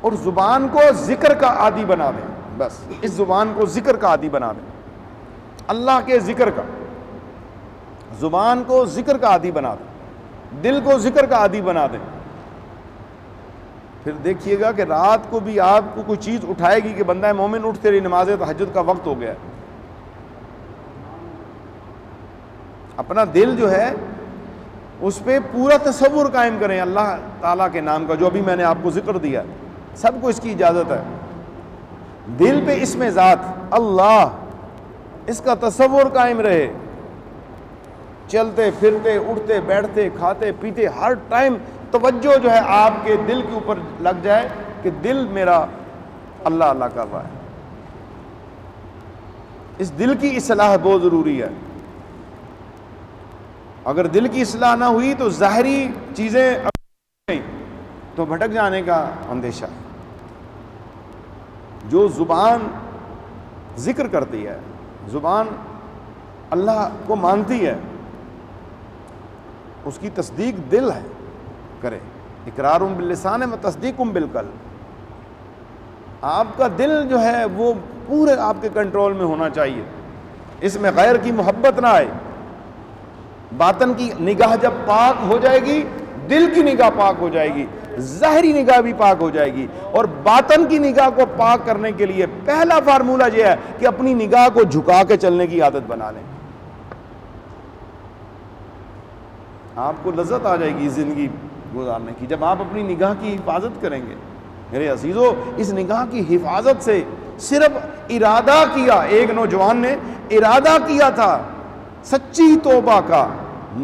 اور زبان کو ذکر کا عادی بنا دیں. بس اس زبان کو ذکر کا عادی بنا دیں, اللہ کے ذکر کا. زبان کو ذکر کا عادی بنا دیں, دل کو ذکر کا عادی بنا دیں. پھر دیکھیے گا کہ رات کو بھی آپ کو کوئی چیز اٹھائے گی کہ بندہ مومن اٹھ تیری نماز تہجد کا وقت ہو گیا ہے. اپنا دل جو ہے اس پہ پورا تصور قائم کریں اللہ تعالیٰ کے نام کا, جو ابھی میں نے آپ کو ذکر دیا. سب کو اس کی اجازت ہے. دل پہ اسم ذات اللہ, اس کا تصور قائم رہے. چلتے پھرتے اٹھتے بیٹھتے کھاتے پیتے ہر ٹائم توجہ جو ہے آپ کے دل کے اوپر لگ جائے کہ دل میرا اللہ اللہ کر رہا ہے. اس دل کی اصلاح بہت ضروری ہے. اگر دل کی اصلاح نہ ہوئی تو ظاہری چیزیں نہیں تو بھٹک جانے کا اندیشہ. جو زبان ذکر کرتی ہے, زبان اللہ کو مانتی ہے, اس کی تصدیق دل ہے کرے. اقرار باللسان و تصدیق بالقلب. آپ کا دل جو ہے وہ پورے آپ کے کنٹرول میں ہونا چاہیے. اس میں غیر کی محبت نہ آئے. باطن کی نگاہ جب پاک ہو جائے گی, دل کی نگاہ پاک ہو جائے گی, ظاہری نگاہ بھی پاک ہو جائے گی. اور باطن کی نگاہ کو پاک کرنے کے لیے پہلا فارمولہ یہ ہے کہ اپنی نگاہ کو جھکا کے چلنے کی عادت بنا لیں. آپ کو لذت آ جائے گی زندگی گزارنے کی جب آپ اپنی نگاہ کی حفاظت کریں گے. میرے عزیزو, اس نگاہ کی حفاظت سے صرف ارادہ کیا, ایک نوجوان نے ارادہ کیا تھا سچی توبہ کا.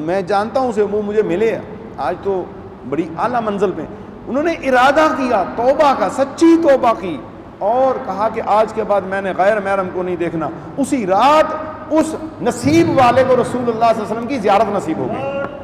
میں جانتا ہوں اسے, وہ مجھے ملے آج تو بڑی اعلیٰ منزل پہ. انہوں نے ارادہ کیا توبہ کا, سچی توبہ کی, اور کہا کہ آج کے بعد میں نے غیر محرم کو نہیں دیکھنا. اسی رات اس نصیب والے کو رسول اللہ صلی اللہ علیہ وسلم کی زیارت نصیب ہو گئی.